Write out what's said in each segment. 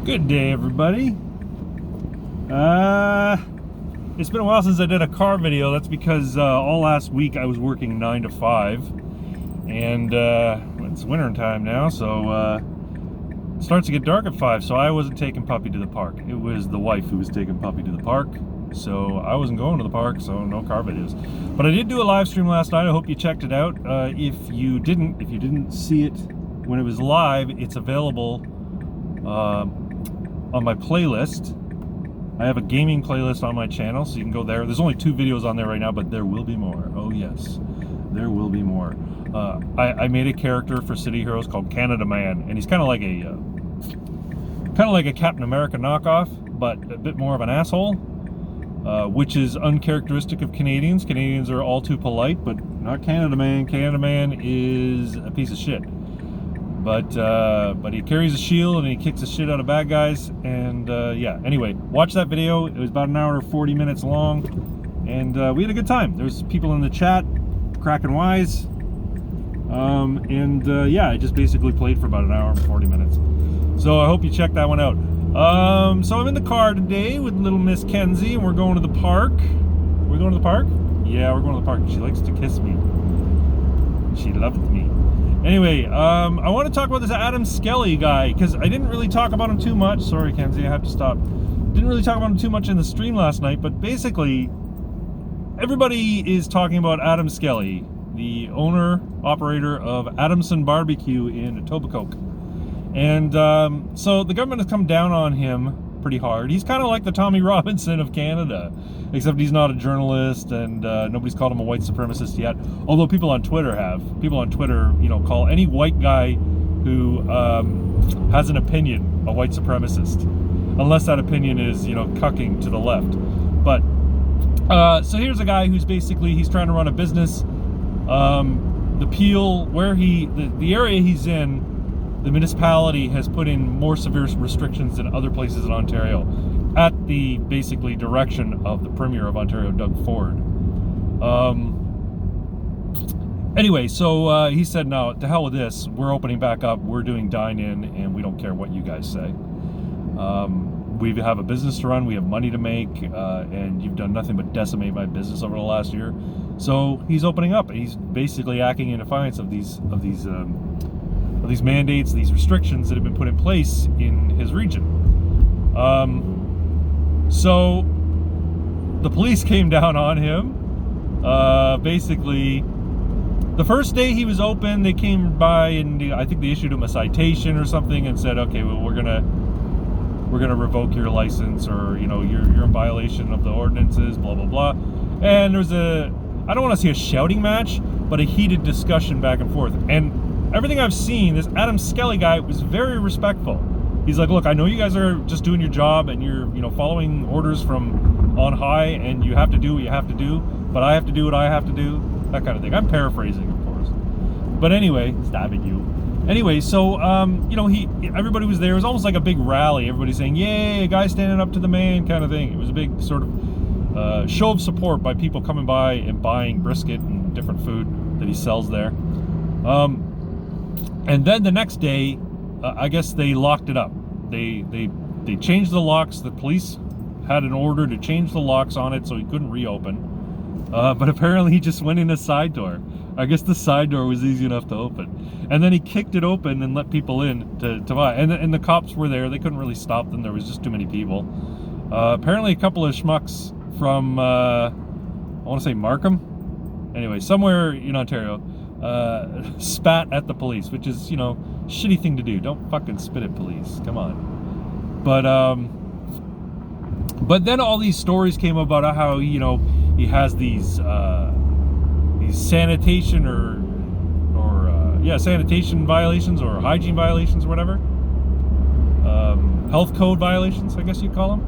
Good day, everybody. It's been a while since I did a car video. That's because all last week I was working 9 to 5, and it's winter time now, so it starts to get dark at 5. So I wasn't taking Puppy to the park. It was the wife who was taking Puppy to the park. So I wasn't going to the park, so no car videos. But I did do a live stream last night. I hope you checked it out. If you didn't see it when it was live, it's available on my playlist. I have a gaming playlist on my channel, so you can go there. There's only 2 videos on there right now, but there will be more. Oh yes, there will be more. I made a character for City Heroes called Canada Man, and he's kind of like a Captain America knockoff, but a bit more of an asshole, which is uncharacteristic of Canadians. Canadians are all too polite, but not Canada Man. Canada Man is a piece of shit. But he carries a shield and he kicks the shit out of bad guys, and yeah, anyway, watch that video. It was about an hour 40 minutes long, and we had a good time. There's people in the chat cracking wise, and yeah, I just basically played for about an hour and 40 minutes, so I hope you check that one out. So I'm in the car today with little Miss Kenzie, and we're going to the park. We're going to the park? Yeah, we're going to the park. She likes to kiss me. She loves me. Anyway, I want to talk about this Adam Skelly guy, because I didn't really talk about him too much. Sorry, Kenzie, I have to stop. Didn't really talk about him too much in the stream last night, but basically, everybody is talking about Adam Skelly, the owner, operator of Adamson BBQ in Etobicoke. And so the government has come down on him pretty hard. He's kind of like the Tommy Robinson of Canada, except he's not a journalist, and nobody's called him a white supremacist yet, although people on Twitter have. People on Twitter, you know, call any white guy who has an opinion a white supremacist, unless that opinion is, you know, cucking to the left. But so here's a guy who's basically, he's trying to run a business. The Peel, where the area he's in, the municipality has put in more severe restrictions than other places in Ontario, at the basically direction of the Premier of Ontario, Doug Ford. Anyway, so he said, no, to hell with this. We're opening back up. We're doing dine-in, and we don't care what you guys say. We have a business to run. We have money to make, and you've done nothing but decimate my business over the last year. So he's opening up. He's basically acting in defiance of these mandates, these restrictions that have been put in place in his region. So the police came down on him. Basically, the first day he was open, they came by and I think they issued him a citation or something and said, okay, well, we're gonna revoke your license, or, you know, you're in violation of the ordinances, blah blah blah. And there was I don't want to say a shouting match, but a heated discussion back and forth. And everything I've seen, this Adam Skelly guy was very respectful. He's like, look, I know you guys are just doing your job and you're, you know, following orders from on high, and you have to do what you have to do, but I have to do what I have to do, that kind of thing. I'm paraphrasing, of course. But anyway, stabbing you. Anyway, so, you know, everybody was there. It was almost like a big rally. Everybody saying, yay, a guy standing up to the man kind of thing. It was a big sort of show of support by people coming by and buying brisket and different food that he sells there. And then the next day, I guess they locked it up. They changed the locks. The police had an order to change the locks on it so he couldn't reopen. But apparently he just went in a side door. I guess the side door was easy enough to open. And then he kicked it open and let people in to buy. And the cops were there. They couldn't really stop them. There was just too many people. Apparently a couple of schmucks from, I want to say Markham. Anyway, somewhere in Ontario. Spat at the police, which is, you know, shitty thing to do. Don't fucking spit at police. Come on. But then all these stories came about how, you know, he has these sanitation sanitation violations, or hygiene violations, or whatever. Health code violations, I guess you'd call them.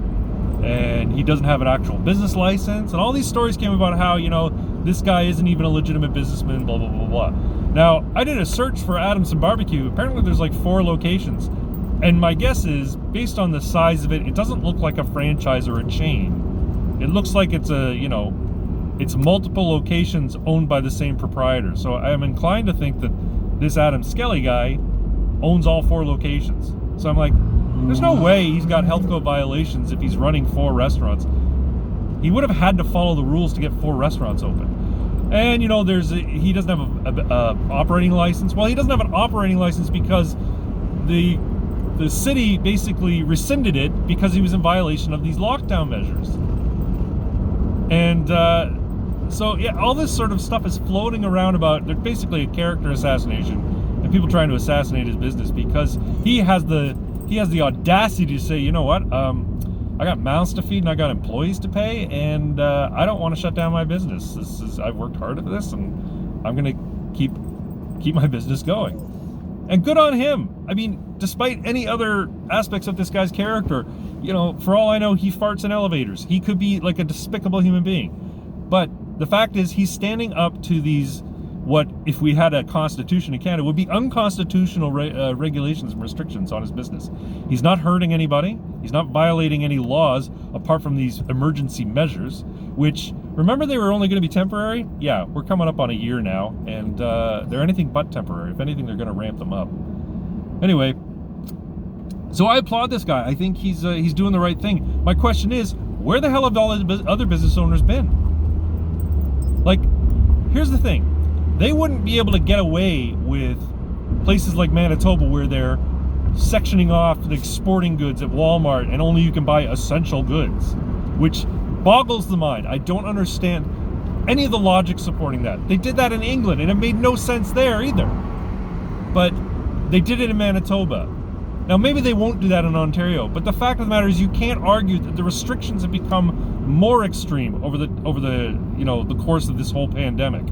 And he doesn't have an actual business license, and all these stories came about how, you know, this guy isn't even a legitimate businessman, blah blah blah blah. Now, I did a search for Adamson BBQ. Apparently there's like 4 locations, and my guess is, based on the size of it, it doesn't look like a franchise or a chain. It looks like it's a, you know, it's multiple locations owned by the same proprietor. So I am inclined to think that this Adam Skelly guy owns all 4 locations. So I'm like, There's no way he's got health code violations if he's running 4 restaurants. He would have had to follow the rules to get 4 restaurants open. And, you know, he doesn't have a operating license. Well, he doesn't have an operating license because the city basically rescinded it because he was in violation of these lockdown measures. And so, yeah, all this sort of stuff is floating around about, they're basically a character assassination and people trying to assassinate his business because he has the audacity to say, you know what, I got mouths to feed and I got employees to pay, and I don't want to shut down my business. I've worked hard at this, and I'm gonna keep my business going. And good on him. I mean, despite any other aspects of this guy's character, you know, for all I know, he farts in elevators. He could be like a despicable human being. But the fact is, he's standing up to these, what, if we had a constitution in Canada, would be unconstitutional regulations and restrictions on his business. He's not hurting anybody. He's not violating any laws apart from these emergency measures, which, remember, they were only going to be temporary? Yeah, we're coming up on a year now, and they're anything but temporary. If anything, they're going to ramp them up. Anyway, so I applaud this guy. I think he's doing the right thing. My question is, where the hell have all the other business owners been? Like, here's the thing. They wouldn't be able to get away with places like Manitoba where they're sectioning off the exporting goods at Walmart and only you can buy essential goods, which boggles the mind. I don't understand any of the logic supporting that. They did that in England and it made no sense there either. But they did it in Manitoba. Now maybe they won't do that in Ontario, but the fact of the matter is you can't argue that the restrictions have become more extreme over the you know, the course of this whole pandemic.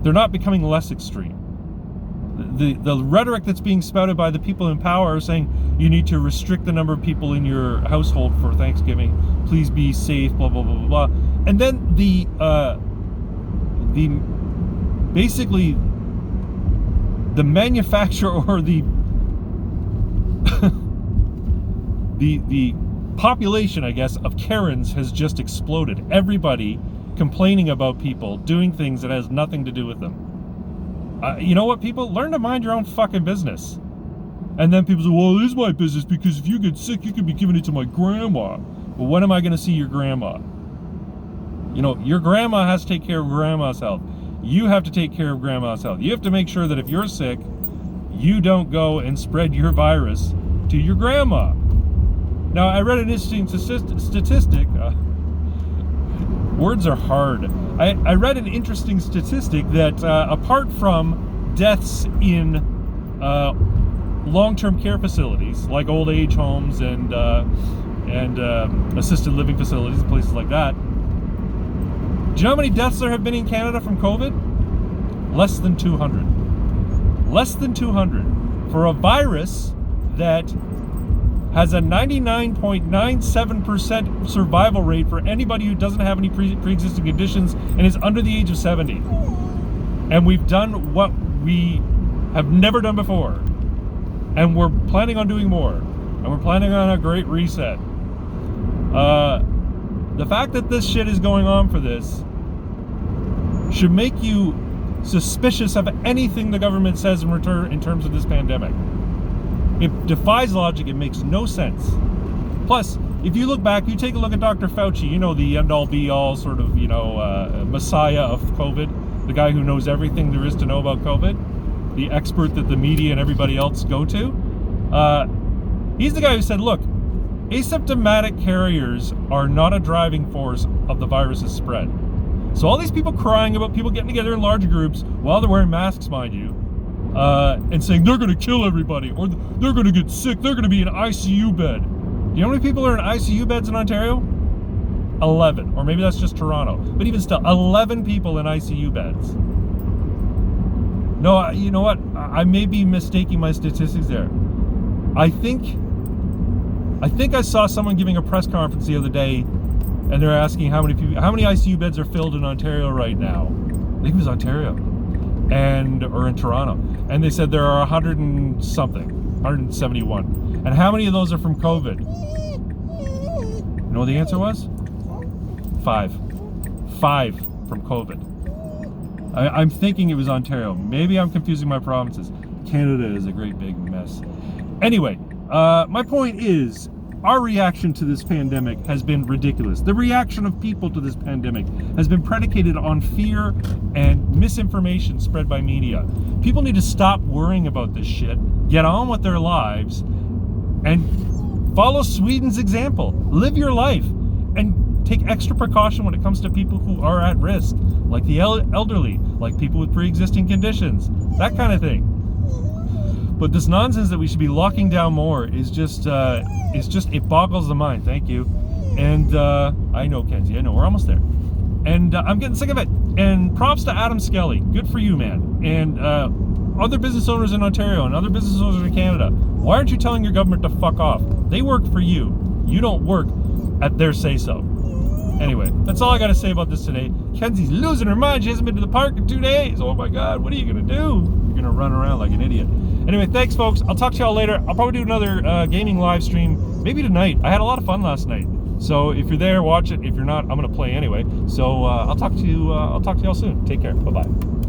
They're not becoming less extreme. The rhetoric that's being spouted by the people in power saying you need to restrict the number of people in your household for Thanksgiving, please be safe, blah blah blah blah blah, and then the basically the manufacturer or the the population, I guess, of Karens has just exploded. Everybody complaining about people doing things that has nothing to do with them. You know what, people? Learn to mind your own fucking business. And then people say, well, it is my business because if you get sick, you could be giving it to my grandma. Well, when am I going to see your grandma? You know, your grandma has to take care of grandma's health. You have to take care of grandma's health. You have to make sure that if you're sick, you don't go and spread your virus to your grandma. Now, I read an interesting statistic. Words are hard. I read an interesting statistic that apart from deaths in long-term care facilities, like old age homes and assisted living facilities, places like that, do you know how many deaths there have been in Canada from COVID? Less than 200. Less than 200 for a virus that has a 99.97% survival rate for anybody who doesn't have any pre-existing conditions and is under the age of 70. And we've done what we have never done before. And we're planning on doing more. And we're planning on a great reset. The fact that this shit is going on for this should make you suspicious of anything the government says in return in terms of this pandemic. It defies logic. It makes no sense. Plus, if you look back, you take a look at Dr. Fauci, you know, the end-all be-all sort of, you know, messiah of COVID, the guy who knows everything there is to know about COVID, the expert that the media and everybody else go to. He's the guy who said, look, asymptomatic carriers are not a driving force of the virus's spread. So all these people crying about people getting together in large groups while they're wearing masks, mind you, and saying they're going to kill everybody or they're going to get sick, they're going to be in an ICU bed. Do you know how many people are in ICU beds in Ontario? 11, or maybe that's just Toronto. But even still, 11 people in ICU beds. No, you know what? I may be mistaking my statistics there. I think I saw someone giving a press conference the other day, and they're asking how many ICU beds are filled in Ontario right now. I think it was Ontario, or in Toronto, and they said there are 100 and something, 171. And how many of those are from COVID? You know what the answer was? 5. 5 from COVID. I'm thinking it was Ontario. Maybe I'm confusing my provinces. Canada is a great big mess. Anyway, My point is, our reaction to this pandemic has been ridiculous. The reaction of people to this pandemic has been predicated on fear and misinformation spread by media. People need to stop worrying about this shit, get on with their lives, and follow Sweden's example. Live your life, and take extra precaution when it comes to people who are at risk, like the elderly, like people with pre-existing conditions, that kind of thing. But this nonsense that we should be locking down more is just it boggles the mind. Thank you. And I know, Kenzie, I know, we're almost there. And I'm getting sick of it. And props to Adam Skelly. Good for you, man. And other business owners in Ontario and other business owners in Canada, why aren't you telling your government to fuck off? They work for you. You don't work at their say-so. Anyway, that's all I got to say about this today. Kenzie's losing her mind. She hasn't been to the park in 2 days. Oh my God, what are you going to do? You're going to run around like an idiot. Anyway, thanks, folks. I'll talk to y'all later. I'll probably do another gaming live stream, maybe tonight. I had a lot of fun last night. So if you're there, watch it. If you're not, I'm going to play anyway. So I'll talk to you. I'll talk to y'all soon. Take care. Bye-bye.